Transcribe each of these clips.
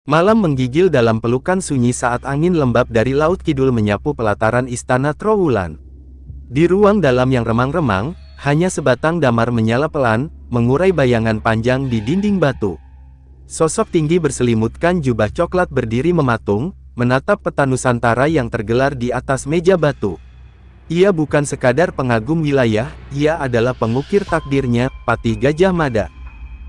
Malam menggigil dalam pelukan sunyi saat angin lembab dari laut kidul menyapu pelataran istana Trowulan. Di ruang dalam yang remang-remang, hanya sebatang damar menyala pelan, mengurai bayangan panjang di dinding batu. Sosok tinggi berselimutkan jubah coklat berdiri mematung, menatap peta Nusantara yang tergelar di atas meja batu. Ia bukan sekadar pengagum wilayah, ia adalah pengukir takdirnya, Patih Gajah Mada.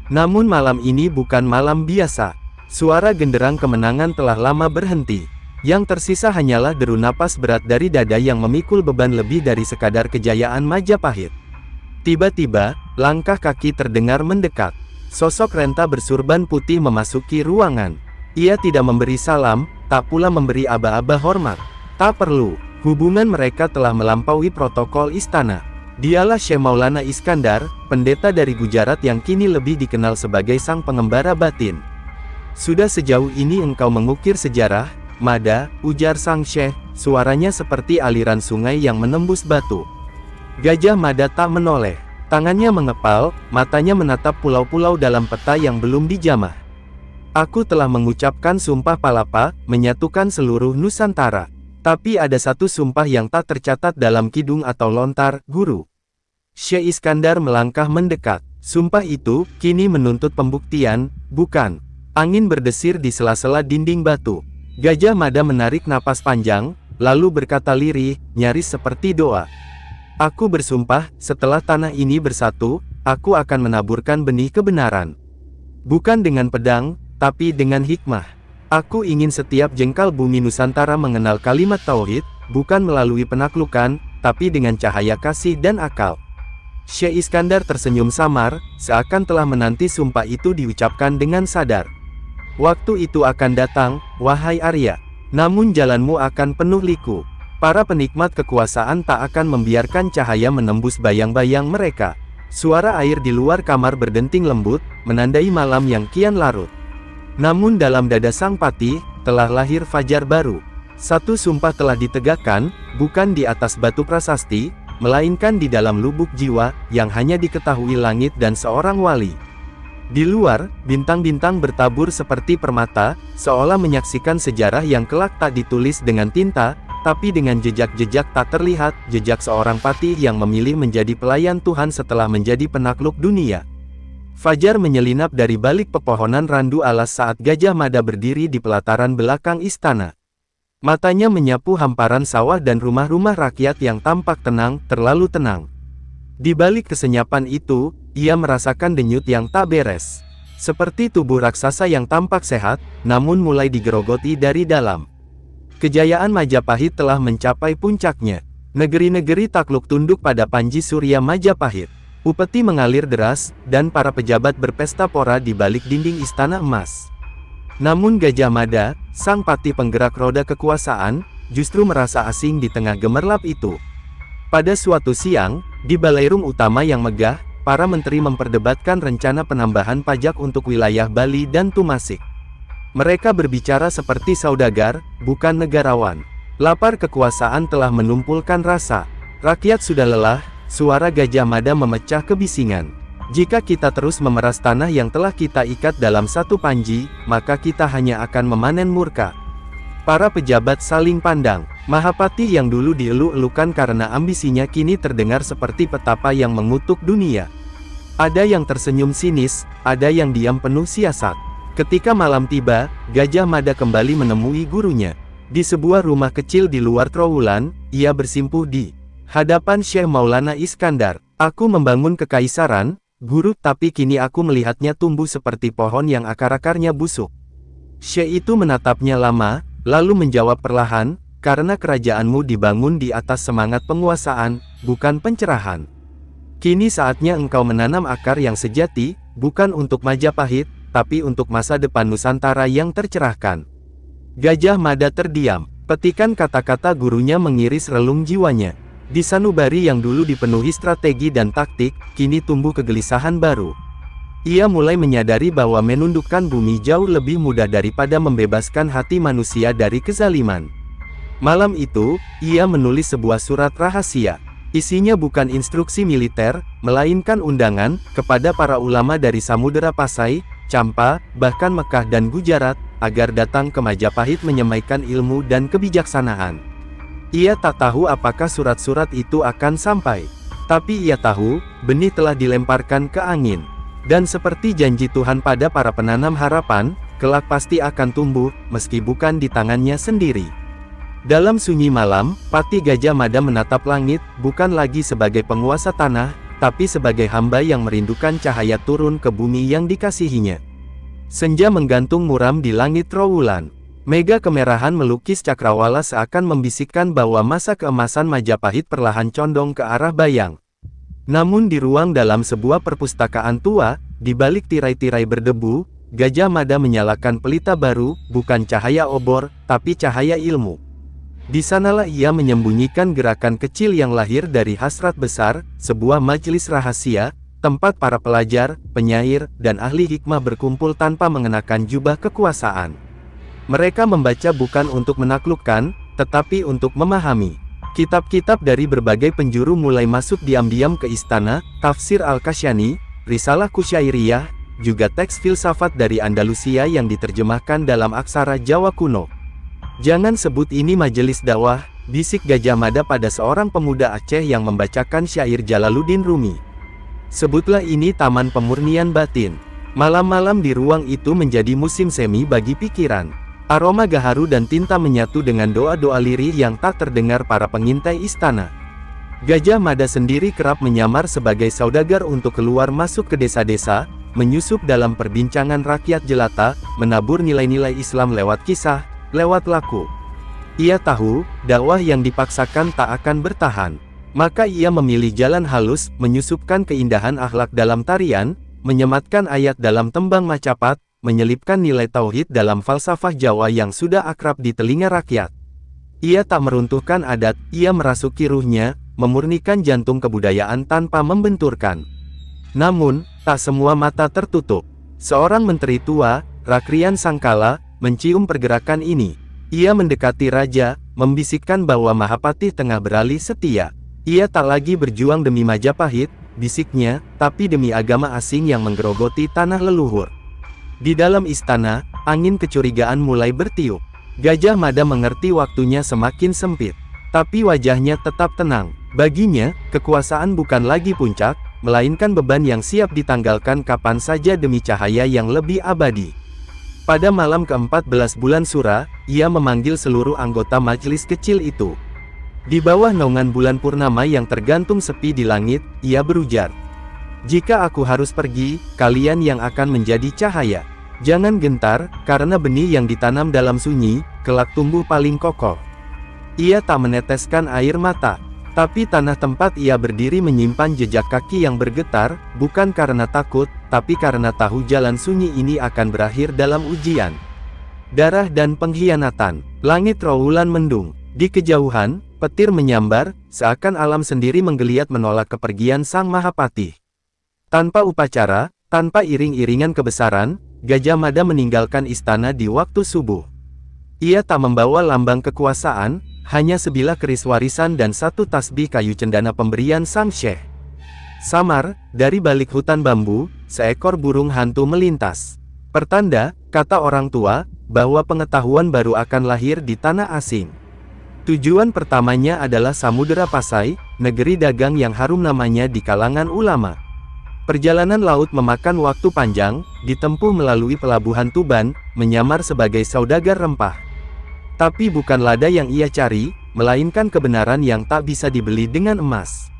Namun malam ini bukan malam biasa. Suara genderang kemenangan telah lama berhenti. Yang tersisa hanyalah deru napas berat dari dada yang memikul beban lebih dari sekadar kejayaan Majapahit. Tiba-tiba, langkah kaki terdengar mendekat. Sosok renta bersurban putih memasuki ruangan. Ia tidak memberi salam, tak pula memberi aba-aba hormat. Tak perlu, hubungan mereka telah melampaui protokol istana. Dialah Syekh Maulana Iskandar, pendeta dari Gujarat yang kini lebih dikenal sebagai sang pengembara batin. Sudah sejauh ini engkau mengukir sejarah, Mada, ujar sang syekh, suaranya seperti aliran sungai yang menembus batu. Gajah Mada tak menoleh. Tangannya mengepal, matanya menatap pulau-pulau dalam peta yang belum dijamah. Aku telah mengucapkan sumpah palapa, menyatukan seluruh Nusantara. Tapi ada satu sumpah yang tak tercatat dalam kidung atau lontar, Guru. Syekh Iskandar melangkah mendekat. Sumpah itu, kini menuntut pembuktian, bukan? Angin berdesir di sela-sela dinding batu. Gajah Mada menarik napas panjang, lalu berkata lirih, nyaris seperti doa. Aku bersumpah, setelah tanah ini bersatu, aku akan menaburkan benih kebenaran. Bukan dengan pedang, tapi dengan hikmah. Aku ingin setiap jengkal bumi Nusantara mengenal kalimat tauhid, bukan melalui penaklukan, tapi dengan cahaya kasih dan akal. Syekh Iskandar tersenyum samar, seakan telah menanti sumpah itu diucapkan dengan sadar. Waktu itu akan datang, wahai Arya. Namun jalanmu akan penuh liku. Para penikmat kekuasaan tak akan membiarkan cahaya menembus bayang-bayang mereka. Suara air di luar kamar berdenting lembut, menandai malam yang kian larut. Namun dalam dada sang patih, telah lahir fajar baru. Satu sumpah telah ditegakkan, bukan di atas batu prasasti, melainkan di dalam lubuk jiwa, yang hanya diketahui langit dan seorang wali. Di luar, bintang-bintang bertabur seperti permata, seolah menyaksikan sejarah yang kelak tak ditulis dengan tinta, tapi dengan jejak-jejak tak terlihat, jejak seorang patih yang memilih menjadi pelayan Tuhan setelah menjadi penakluk dunia. Fajar menyelinap dari balik pepohonan randu alas saat Gajah Mada berdiri di pelataran belakang istana. Matanya menyapu hamparan sawah dan rumah-rumah rakyat yang tampak tenang, terlalu tenang. Di balik kesenyapan itu, ia merasakan denyut yang tak beres. Seperti tubuh raksasa yang tampak sehat, namun mulai digerogoti dari dalam. Kejayaan Majapahit telah mencapai puncaknya. Negeri-negeri takluk tunduk pada Panji Surya Majapahit. Upeti mengalir deras, dan para pejabat berpesta pora di balik dinding istana emas. Namun Gajah Mada, sang patih penggerak roda kekuasaan, justru merasa asing di tengah gemerlap itu. Pada suatu siang, di balairung utama yang megah, para menteri memperdebatkan rencana penambahan pajak untuk wilayah Bali dan Tumasik. Mereka berbicara seperti saudagar, bukan negarawan. Lapar kekuasaan telah menumpulkan rasa. Rakyat sudah lelah, suara Gajah Mada memecah kebisingan. Jika kita terus memeras tanah yang telah kita ikat dalam satu panji, maka kita hanya akan memanen murka. Para pejabat saling pandang. Mahapati yang dulu dielu-elukan karena ambisinya kini terdengar seperti petapa yang mengutuk dunia. Ada yang tersenyum sinis, ada yang diam penuh siasat. Ketika malam tiba, Gajah Mada kembali menemui gurunya. Di sebuah rumah kecil di luar Trowulan, ia bersimpuh di hadapan Syekh Maulana Iskandar. Aku membangun kekaisaran, Guru, tapi kini aku melihatnya tumbuh seperti pohon yang akar-akarnya busuk. Syekh itu menatapnya lama, lalu menjawab perlahan, karena kerajaanmu dibangun di atas semangat penguasaan, bukan pencerahan. Kini saatnya engkau menanam akar yang sejati, bukan untuk Majapahit, tapi untuk masa depan Nusantara yang tercerahkan. Gajah Mada terdiam. Petikan kata-kata gurunya mengiris relung jiwanya. Di sanubari yang dulu dipenuhi strategi dan taktik, kini tumbuh kegelisahan baru. Ia mulai menyadari bahwa menundukkan bumi jauh lebih mudah daripada membebaskan hati manusia dari kezaliman. Malam itu, ia menulis sebuah surat rahasia. Isinya bukan instruksi militer, melainkan undangan kepada para ulama dari Samudera Pasai, Campa, bahkan Mekah dan Gujarat, agar datang ke Majapahit menyampaikan ilmu dan kebijaksanaan. Ia tak tahu apakah surat-surat itu akan sampai. Tapi ia tahu, benih telah dilemparkan ke angin. Dan seperti janji Tuhan pada para penanam harapan, kelak pasti akan tumbuh, meski bukan di tangannya sendiri. Dalam sunyi malam, Patih Gajah Mada menatap langit, bukan lagi sebagai penguasa tanah, tapi sebagai hamba yang merindukan cahaya turun ke bumi yang dikasihinya. Senja menggantung muram di langit Trowulan. Mega kemerahan melukis cakrawala seakan membisikkan bahwa masa keemasan Majapahit perlahan condong ke arah bayang. Namun di ruang dalam sebuah perpustakaan tua, di balik tirai-tirai berdebu, Gajah Mada menyalakan pelita baru, bukan cahaya obor, tapi cahaya ilmu. Di sanalah ia menyembunyikan gerakan kecil yang lahir dari hasrat besar, sebuah majelis rahasia, tempat para pelajar, penyair, dan ahli hikmah berkumpul tanpa mengenakan jubah kekuasaan. Mereka membaca bukan untuk menaklukkan, tetapi untuk memahami. Kitab-kitab dari berbagai penjuru mulai masuk diam-diam ke istana, tafsir Al-Kasyani, Risalah Kusyairiyah, juga teks filsafat dari Andalusia yang diterjemahkan dalam aksara Jawa kuno. "Jangan sebut ini majelis dakwah," bisik Gajah Mada pada seorang pemuda Aceh yang membacakan syair Jalaluddin Rumi. "Sebutlah ini taman pemurnian batin." Malam-malam di ruang itu menjadi musim semi bagi pikiran. Aroma gaharu dan tinta menyatu dengan doa-doa lirih yang tak terdengar para pengintai istana. Gajah Mada sendiri kerap menyamar sebagai saudagar untuk keluar masuk ke desa-desa, menyusup dalam perbincangan rakyat jelata, menabur nilai-nilai Islam lewat kisah, lewat laku. Ia tahu, dakwah yang dipaksakan tak akan bertahan. Maka ia memilih jalan halus, menyusupkan keindahan akhlak dalam tarian, menyematkan ayat dalam tembang macapat, menyelipkan nilai tauhid dalam falsafah Jawa yang sudah akrab di telinga rakyat. Ia tak meruntuhkan adat, ia merasuki ruhnya, memurnikan jantung kebudayaan tanpa membenturkan. Namun, tak semua mata tertutup. Seorang menteri tua, Rakrian Sangkala, mencium pergerakan ini. Ia mendekati raja, membisikkan bahwa Mahapatih tengah beralih setia. Ia tak lagi berjuang demi Majapahit, bisiknya, tapi demi agama asing yang menggerogoti tanah leluhur. Di dalam istana, angin kecurigaan mulai bertiup. Gajah Mada mengerti waktunya semakin sempit. Tapi wajahnya tetap tenang. Baginya, kekuasaan bukan lagi puncak, melainkan beban yang siap ditanggalkan kapan saja demi cahaya yang lebih abadi. Pada malam ke-14 bulan Sura, ia memanggil seluruh anggota majelis kecil itu. Di bawah naungan bulan purnama yang tergantung sepi di langit, ia berujar, "Jika aku harus pergi, kalian yang akan menjadi cahaya. Jangan gentar, karena benih yang ditanam dalam sunyi, kelak tumbuh paling kokoh." Ia tak meneteskan air mata. Tapi tanah tempat ia berdiri menyimpan jejak kaki yang bergetar, bukan karena takut, tapi karena tahu jalan sunyi ini akan berakhir dalam ujian, darah dan pengkhianatan. Langit Trowulan mendung. Di kejauhan, petir menyambar, seakan alam sendiri menggeliat menolak kepergian Sang Mahapatih. Tanpa upacara, tanpa iring-iringan kebesaran, Gajah Mada meninggalkan istana di waktu subuh. Ia tak membawa lambang kekuasaan, hanya sebilah keris warisan dan satu tasbih kayu cendana pemberian sang syekh. Samar, dari balik hutan bambu, seekor burung hantu melintas. Pertanda, kata orang tua, bahwa pengetahuan baru akan lahir di tanah asing. Tujuan pertamanya adalah Samudera Pasai, negeri dagang yang harum namanya di kalangan ulama. Perjalanan laut memakan waktu panjang, ditempuh melalui pelabuhan Tuban, menyamar sebagai saudagar rempah. Tapi bukan lada yang ia cari, melainkan kebenaran yang tak bisa dibeli dengan emas.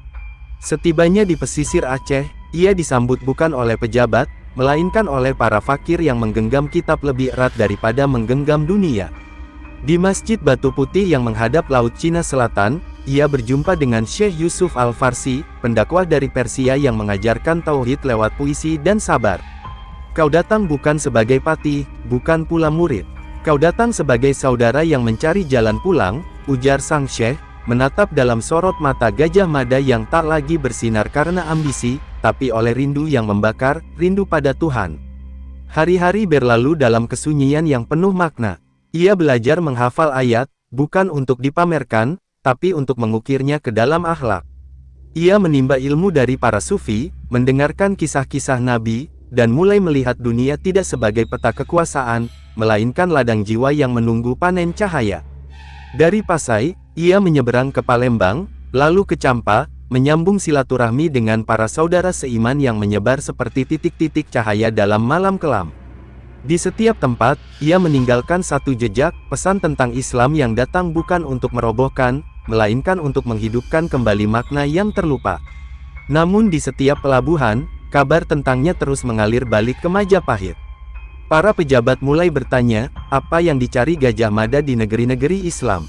Setibanya di pesisir Aceh, ia disambut bukan oleh pejabat, melainkan oleh para fakir yang menggenggam kitab lebih erat daripada menggenggam dunia. Di Masjid Batu Putih yang menghadap Laut Cina Selatan, ia berjumpa dengan Syekh Yusuf Al-Farsi, pendakwah dari Persia yang mengajarkan tauhid lewat puisi dan sabar. "Kau datang bukan sebagai patih, bukan pula murid. Kau datang sebagai saudara yang mencari jalan pulang," ujar sang syekh, menatap dalam sorot mata Gajah Mada yang tak lagi bersinar karena ambisi, tapi oleh rindu yang membakar, rindu pada Tuhan. Hari-hari berlalu dalam kesunyian yang penuh makna. Ia belajar menghafal ayat, bukan untuk dipamerkan, tapi untuk mengukirnya ke dalam akhlak. Ia menimba ilmu dari para sufi, mendengarkan kisah-kisah nabi, dan mulai melihat dunia tidak sebagai peta kekuasaan, melainkan ladang jiwa yang menunggu panen cahaya. Dari Pasai, ia menyeberang ke Palembang, lalu ke Campa, menyambung silaturahmi dengan para saudara seiman yang menyebar seperti titik-titik cahaya dalam malam kelam. Di setiap tempat, ia meninggalkan satu jejak, pesan tentang Islam yang datang bukan untuk merobohkan, melainkan untuk menghidupkan kembali makna yang terlupa. Namun di setiap pelabuhan, kabar tentangnya terus mengalir balik ke Majapahit. Para pejabat mulai bertanya, apa yang dicari Gajah Mada di negeri-negeri Islam?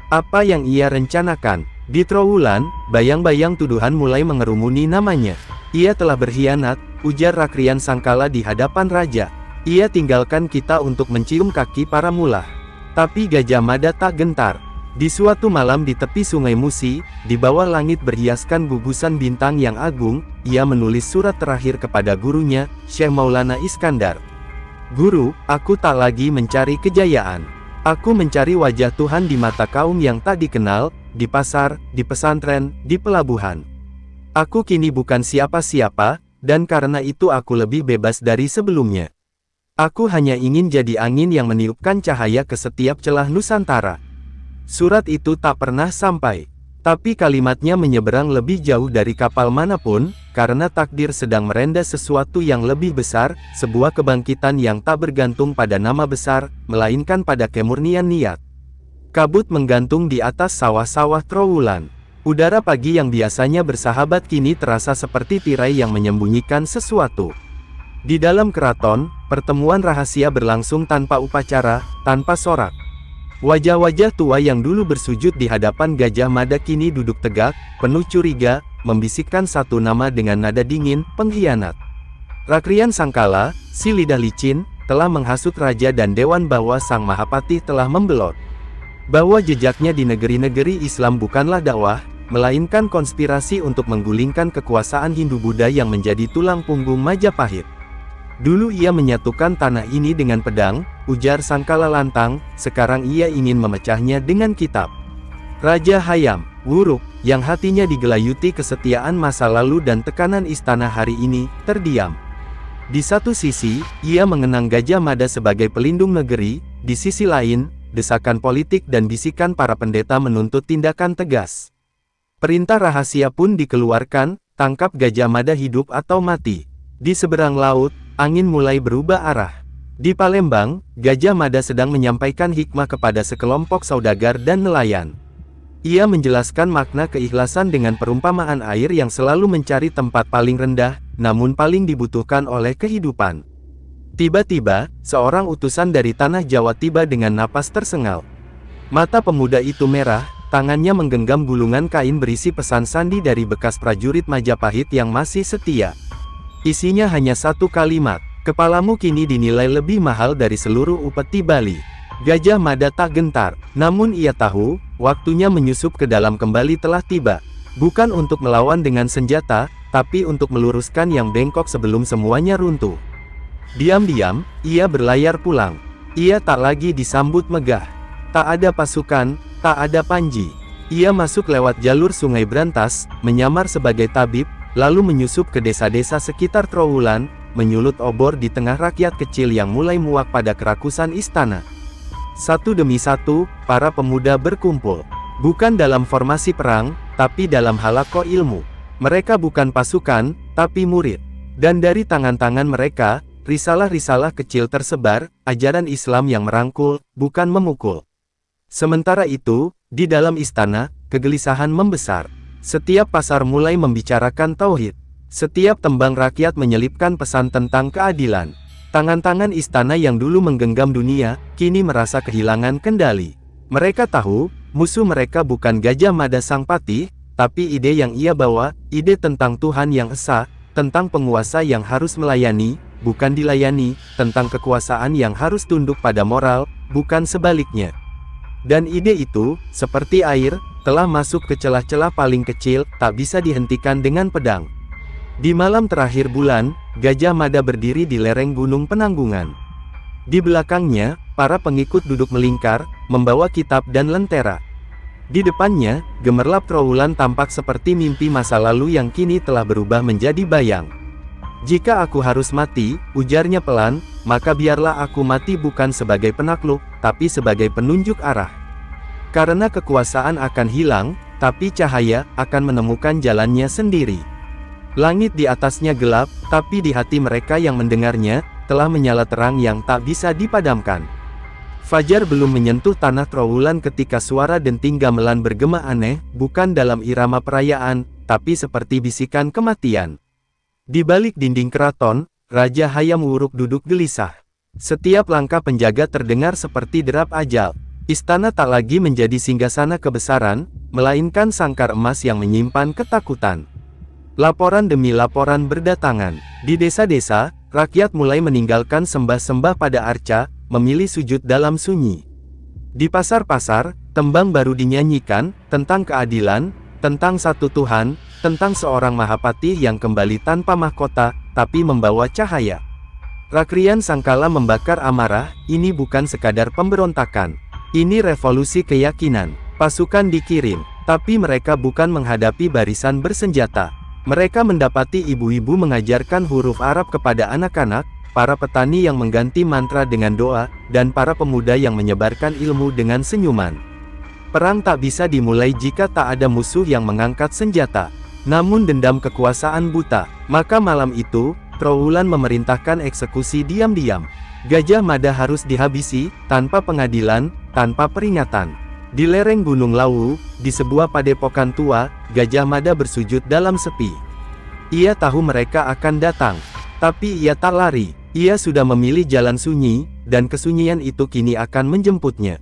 Apa yang ia rencanakan? Di Trowulan, bayang-bayang tuduhan mulai mengerumuni namanya. Ia telah berkhianat, ujar Rakrian Sangkala di hadapan raja. Ia tinggalkan kita untuk mencium kaki para mulah. Tapi Gajah Mada tak gentar. Di suatu malam di tepi Sungai Musi, di bawah langit berhiaskan gugusan bintang yang agung, ia menulis surat terakhir kepada gurunya, Syekh Maulana Iskandar. Guru, aku tak lagi mencari kejayaan. Aku mencari wajah Tuhan di mata kaum yang tak dikenal, di pasar, di pesantren, di pelabuhan. Aku kini bukan siapa-siapa, dan karena itu aku lebih bebas dari sebelumnya. Aku hanya ingin jadi angin yang meniupkan cahaya ke setiap celah Nusantara. Surat itu tak pernah sampai. Tapi kalimatnya menyeberang lebih jauh dari kapal manapun, karena takdir sedang merenda sesuatu yang lebih besar, sebuah kebangkitan yang tak bergantung pada nama besar, melainkan pada kemurnian niat. Kabut menggantung di atas sawah-sawah Trowulan. Udara pagi yang biasanya bersahabat kini terasa seperti tirai yang menyembunyikan sesuatu. Di dalam keraton, pertemuan rahasia berlangsung tanpa upacara, tanpa sorak. Wajah-wajah tua yang dulu bersujud di hadapan Gajah Mada kini duduk tegak, penuh curiga, membisikkan satu nama dengan nada dingin, pengkhianat. Rakrian Sangkala, si lidah licin, telah menghasut raja dan dewan bahwa Sang Mahapatih telah membelot. Bahwa jejaknya di negeri-negeri Islam bukanlah dakwah, melainkan konspirasi untuk menggulingkan kekuasaan Hindu-Buddha yang menjadi tulang punggung Majapahit. Dulu ia menyatukan tanah ini dengan pedang, ujar Sangkala lantang, sekarang ia ingin memecahnya dengan kitab. Raja Hayam Wuruk, yang hatinya digelayuti kesetiaan masa lalu dan tekanan istana hari ini, terdiam. Di satu sisi, ia mengenang Gajah Mada sebagai pelindung negeri, di sisi lain, desakan politik dan bisikan para pendeta menuntut tindakan tegas. Perintah rahasia pun dikeluarkan, tangkap Gajah Mada hidup atau mati. Di seberang laut, angin mulai berubah arah. Di Palembang, Gajah Mada sedang menyampaikan hikmah kepada sekelompok saudagar dan nelayan. Ia menjelaskan makna keikhlasan dengan perumpamaan air yang selalu mencari tempat paling rendah, namun paling dibutuhkan oleh kehidupan. Tiba-tiba, seorang utusan dari tanah Jawa tiba dengan napas tersengal. Mata pemuda itu merah, tangannya menggenggam gulungan kain berisi pesan sandi dari bekas prajurit Majapahit yang masih setia. Isinya hanya satu kalimat, kepalamu kini dinilai lebih mahal dari seluruh upeti Bali. Gajah Mada tak gentar, namun ia tahu, waktunya menyusup ke dalam kembali telah tiba. Bukan untuk melawan dengan senjata, tapi untuk meluruskan yang bengkok sebelum semuanya runtuh. Diam-diam, ia berlayar pulang. Ia tak lagi disambut megah. Tak ada pasukan, tak ada panji. Ia masuk lewat jalur Sungai Brantas, menyamar sebagai tabib, lalu menyusup ke desa-desa sekitar Trowulan, menyulut obor di tengah rakyat kecil yang mulai muak pada kerakusan istana. Satu demi satu, para pemuda berkumpul. Bukan dalam formasi perang, tapi dalam halaqah ilmu. Mereka bukan pasukan, tapi murid. Dan dari tangan-tangan mereka, risalah-risalah kecil tersebar, ajaran Islam yang merangkul, bukan memukul. Sementara itu, di dalam istana, kegelisahan membesar. Setiap pasar mulai membicarakan tauhid. Setiap tembang rakyat menyelipkan pesan tentang keadilan. Tangan-tangan istana yang dulu menggenggam dunia, kini merasa kehilangan kendali. Mereka tahu, musuh mereka bukan Gajah Mada Sang Patih, tapi ide yang ia bawa, ide tentang Tuhan yang esa, tentang penguasa yang harus melayani, bukan dilayani, tentang kekuasaan yang harus tunduk pada moral, bukan sebaliknya. Dan ide itu, seperti air, telah masuk ke celah-celah paling kecil, tak bisa dihentikan dengan pedang. Di malam terakhir bulan, Gajah Mada berdiri di lereng Gunung Penanggungan. Di belakangnya, para pengikut duduk melingkar, membawa kitab dan lentera. Di depannya, gemerlap Trowulan tampak seperti mimpi masa lalu yang kini telah berubah menjadi bayang. Jika aku harus mati, ujarnya pelan, maka biarlah aku mati bukan sebagai penakluk, tapi sebagai penunjuk arah. Karena kekuasaan akan hilang, tapi cahaya akan menemukan jalannya sendiri. Langit di atasnya gelap, tapi di hati mereka yang mendengarnya, telah menyala terang yang tak bisa dipadamkan. Fajar belum menyentuh tanah Trowulan ketika suara denting gamelan bergema aneh, bukan dalam irama perayaan, tapi seperti bisikan kematian. Di balik dinding keraton, Raja Hayam Wuruk duduk gelisah. Setiap langkah penjaga terdengar seperti derap ajal. Istana tak lagi menjadi singgasana kebesaran, melainkan sangkar emas yang menyimpan ketakutan. Laporan demi laporan berdatangan. Di desa-desa, rakyat mulai meninggalkan sembah-sembah pada arca, memilih sujud dalam sunyi. Di pasar-pasar, tembang baru dinyanyikan, tentang keadilan, tentang satu Tuhan, tentang seorang Mahapatih yang kembali tanpa mahkota, tapi membawa cahaya. Rakrian Sangkala membakar amarah, ini bukan sekadar pemberontakan. Ini revolusi keyakinan. Pasukan dikirim, tapi mereka bukan menghadapi barisan bersenjata. Mereka mendapati ibu-ibu mengajarkan huruf Arab kepada anak-anak, para petani yang mengganti mantra dengan doa, dan para pemuda yang menyebarkan ilmu dengan senyuman. Perang tak bisa dimulai jika tak ada musuh yang mengangkat senjata. Namun dendam kekuasaan buta, maka malam itu, Trowulan memerintahkan eksekusi diam-diam. Gajah Mada harus dihabisi, tanpa pengadilan, tanpa peringatan. Di lereng Gunung Lawu, di sebuah padepokan tua, Gajah Mada bersujud dalam sepi. Ia tahu mereka akan datang. Tapi ia tak lari, ia sudah memilih jalan sunyi, dan kesunyian itu kini akan menjemputnya.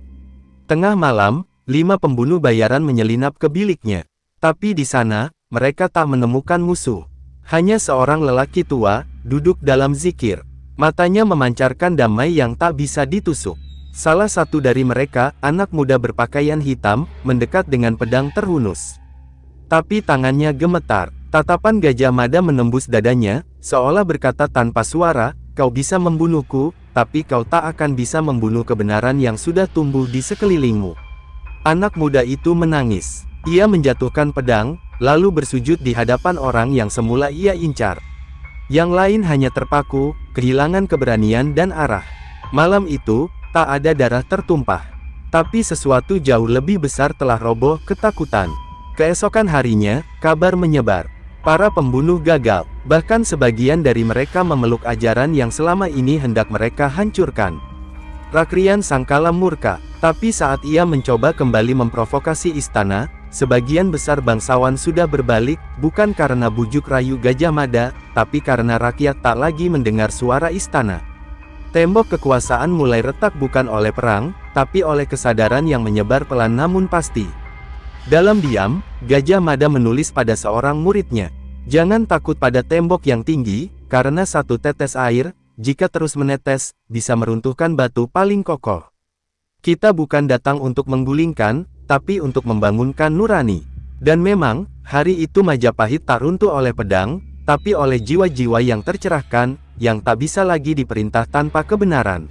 Tengah malam, 5 pembunuh bayaran menyelinap ke biliknya. Tapi di sana, mereka tak menemukan musuh. Hanya seorang lelaki tua, duduk dalam zikir. Matanya memancarkan damai yang tak bisa ditusuk. Salah satu dari mereka, anak muda berpakaian hitam, mendekat dengan pedang terhunus. Tapi tangannya gemetar. Tatapan Gajah Mada menembus dadanya, seolah berkata tanpa suara, "Kau bisa membunuhku, tapi kau tak akan bisa membunuh kebenaran yang sudah tumbuh di sekelilingmu." Anak muda itu menangis. Ia menjatuhkan pedang, lalu bersujud di hadapan orang yang semula ia incar. Yang lain hanya terpaku, kehilangan keberanian dan arah. Malam itu, tak ada darah tertumpah. Tapi sesuatu jauh lebih besar telah roboh, ketakutan. Keesokan harinya, kabar menyebar. Para pembunuh gagal, bahkan sebagian dari mereka memeluk ajaran yang selama ini hendak mereka hancurkan. Rakrian Sangkala murka, tapi saat ia mencoba kembali memprovokasi istana, sebagian besar bangsawan sudah berbalik, bukan karena bujuk rayu Gajah Mada, tapi karena rakyat tak lagi mendengar suara istana. Tembok kekuasaan mulai retak bukan oleh perang, tapi oleh kesadaran yang menyebar pelan namun pasti. Dalam diam, Gajah Mada menulis pada seorang muridnya, "Jangan takut pada tembok yang tinggi, karena satu tetes air, jika terus menetes, bisa meruntuhkan batu paling kokoh. Kita bukan datang untuk menggulingkan, tapi untuk membangunkan nurani." Dan memang, hari itu Majapahit tak runtuh oleh pedang, tapi oleh jiwa-jiwa yang tercerahkan, yang tak bisa lagi diperintah tanpa kebenaran.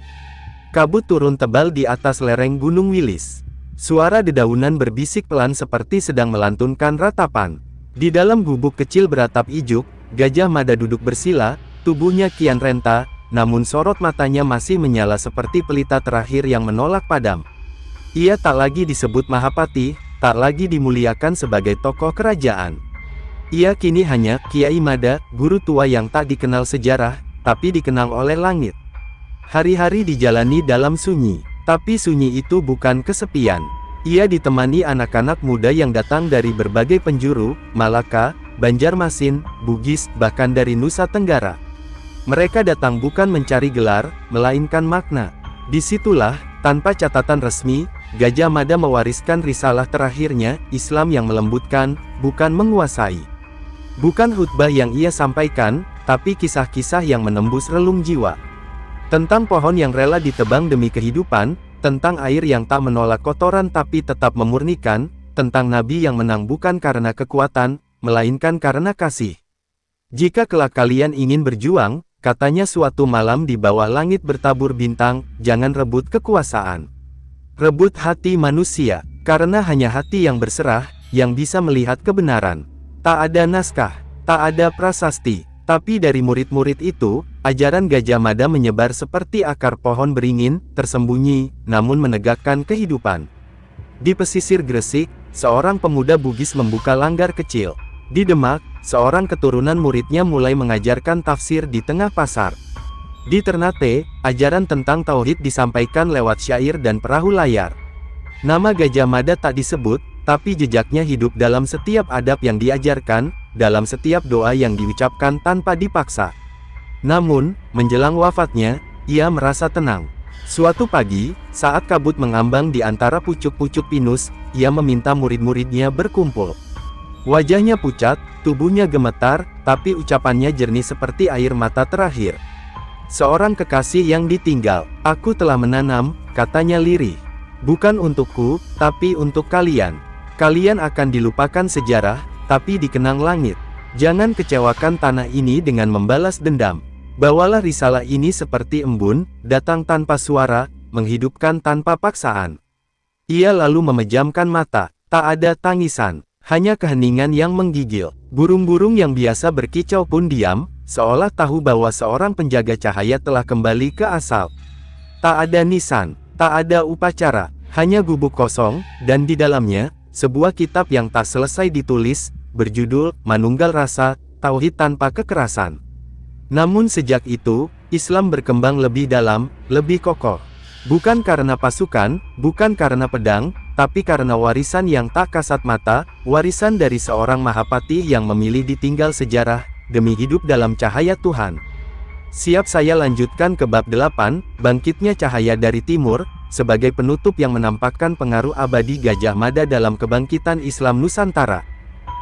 Kabut turun tebal di atas lereng Gunung Wilis. Suara dedaunan berbisik pelan seperti sedang melantunkan ratapan. Di dalam gubuk kecil beratap ijuk, Gajah Mada duduk bersila, tubuhnya kian renta, namun sorot matanya masih menyala seperti pelita terakhir yang menolak padam. Ia tak lagi disebut Mahapatih, tak lagi dimuliakan sebagai tokoh kerajaan. Ia kini hanya Kiai Mada, guru tua yang tak dikenal sejarah, tapi dikenang oleh langit. Hari-hari dijalani dalam sunyi, tapi sunyi itu bukan kesepian. Ia ditemani anak-anak muda yang datang dari berbagai penjuru, Malaka, Banjarmasin, Bugis, bahkan dari Nusa Tenggara. Mereka datang bukan mencari gelar, melainkan makna. Disitulah, tanpa catatan resmi, Gajah Mada mewariskan risalah terakhirnya, Islam yang melembutkan, bukan menguasai. Bukan khutbah yang ia sampaikan, tapi kisah-kisah yang menembus relung jiwa. Tentang pohon yang rela ditebang demi kehidupan, tentang air yang tak menolak kotoran tapi tetap memurnikan, tentang nabi yang menang bukan karena kekuatan, melainkan karena kasih. Jika kelak kalian ingin berjuang, katanya suatu malam di bawah langit bertabur bintang, jangan rebut kekuasaan. Rebut hati manusia, karena hanya hati yang berserah, yang bisa melihat kebenaran. Tak ada naskah, tak ada prasasti, Tapi dari murid-murid itu, ajaran Gajah Mada menyebar seperti akar pohon beringin, tersembunyi, namun menegakkan kehidupan. Di pesisir Gresik, seorang pemuda Bugis membuka langgar kecil. Di Demak, seorang keturunan muridnya mulai mengajarkan tafsir di tengah pasar. Di Ternate, ajaran tentang tauhid disampaikan lewat syair dan perahu layar. Nama Gajah Mada tak disebut, tapi jejaknya hidup dalam setiap adab yang diajarkan, dalam setiap doa yang diucapkan tanpa dipaksa. Namun, menjelang wafatnya, ia merasa tenang. Suatu pagi, saat kabut mengambang di antara pucuk-pucuk pinus, ia meminta murid-muridnya berkumpul. Wajahnya pucat, tubuhnya gemetar, tapi ucapannya jernih seperti air mata terakhir. Seorang kekasih yang ditinggal, aku telah menanam, katanya lirih. Bukan untukku, tapi untuk kalian. Kalian akan dilupakan sejarah, tapi dikenang langit. Jangan kecewakan tanah ini dengan membalas dendam. Bawalah risalah ini seperti embun, datang tanpa suara, menghidupkan tanpa paksaan. Ia lalu memejamkan mata, tak ada tangisan, hanya keheningan yang menggigil. Burung-burung yang biasa berkicau pun diam, seolah tahu bahwa seorang penjaga cahaya telah kembali ke asal. Tak ada nisan, tak ada upacara, hanya gubuk kosong, dan di dalamnya, sebuah kitab yang tak selesai ditulis, berjudul Manunggal Rasa, Tauhid Tanpa Kekerasan. Namun sejak itu, Islam berkembang lebih dalam, lebih kokoh. Bukan karena pasukan, bukan karena pedang, tapi karena warisan yang tak kasat mata, warisan dari seorang Mahapati yang memilih ditinggal sejarah, demi hidup dalam cahaya Tuhan. Siap saya lanjutkan ke bab 8, bangkitnya cahaya dari timur, sebagai penutup yang menampakkan pengaruh abadi Gajah Mada dalam kebangkitan Islam Nusantara.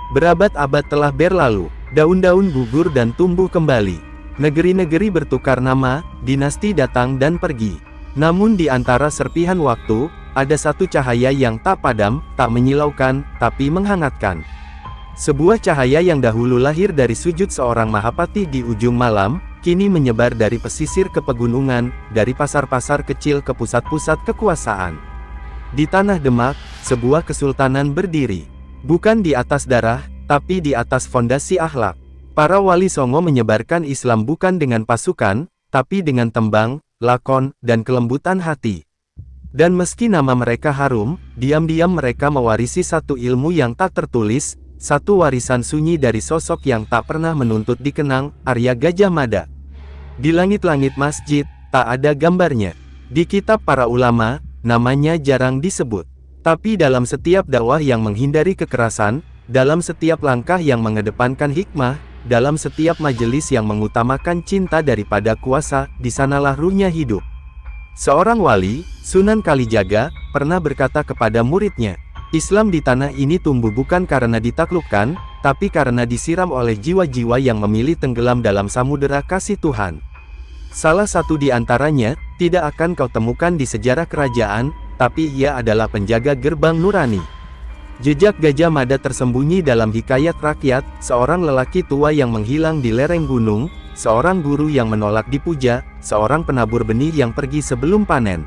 Berabad-abad telah berlalu, daun-daun gugur dan tumbuh kembali. Negeri-negeri bertukar nama, dinasti datang dan pergi. Namun di antara serpihan waktu, ada satu cahaya yang tak padam, tak menyilaukan, tapi menghangatkan. Sebuah cahaya yang dahulu lahir dari sujud seorang Mahapati di ujung malam, kini menyebar dari pesisir ke pegunungan, dari pasar-pasar kecil ke pusat-pusat kekuasaan. Di tanah Demak, sebuah kesultanan berdiri. Bukan di atas darah, tapi di atas fondasi akhlak. Para wali songo menyebarkan Islam bukan dengan pasukan, tapi dengan tembang, lakon, dan kelembutan hati. Dan meski nama mereka harum, diam-diam mereka mewarisi satu ilmu yang tak tertulis, satu warisan sunyi dari sosok yang tak pernah menuntut dikenang, Arya Gajah Mada. Di langit-langit masjid, tak ada gambarnya. Di kitab para ulama, namanya jarang disebut. Tapi dalam setiap dakwah yang menghindari kekerasan, dalam setiap langkah yang mengedepankan hikmah, dalam setiap majelis yang mengutamakan cinta daripada kuasa, di sanalah ruhnya hidup. Seorang wali, Sunan Kalijaga, pernah berkata kepada muridnya, Islam di tanah ini tumbuh bukan karena ditaklukkan, tapi karena disiram oleh jiwa-jiwa yang memilih tenggelam dalam samudera kasih Tuhan. Salah satu di antaranya, tidak akan kau temukan di sejarah kerajaan, tapi ia adalah penjaga gerbang nurani. Jejak Gajah Mada tersembunyi dalam hikayat rakyat, seorang lelaki tua yang menghilang di lereng gunung, seorang guru yang menolak dipuja, seorang penabur benih yang pergi sebelum panen.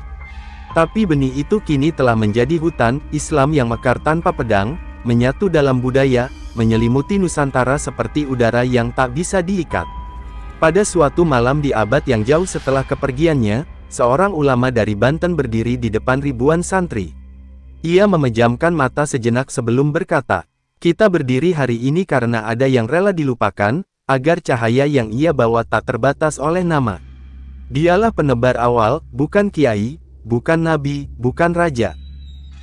Tapi benih itu kini telah menjadi hutan, Islam yang mekar tanpa pedang, menyatu dalam budaya, menyelimuti Nusantara seperti udara yang tak bisa diikat. Pada suatu malam di abad yang jauh setelah kepergiannya, seorang ulama dari Banten berdiri di depan ribuan santri. Ia memejamkan mata sejenak sebelum berkata, kita berdiri hari ini karena ada yang rela dilupakan, agar cahaya yang ia bawa tak terbatas oleh nama. Dialah penebar awal, bukan kiai, bukan nabi, bukan raja.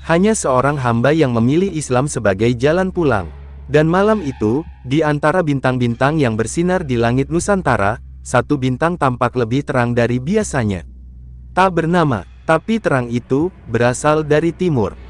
Hanya seorang hamba yang memilih Islam sebagai jalan pulang. Dan malam itu, di antara bintang-bintang yang bersinar di langit Nusantara, satu bintang tampak lebih terang dari biasanya. Tak bernama, tapi terang itu berasal dari timur.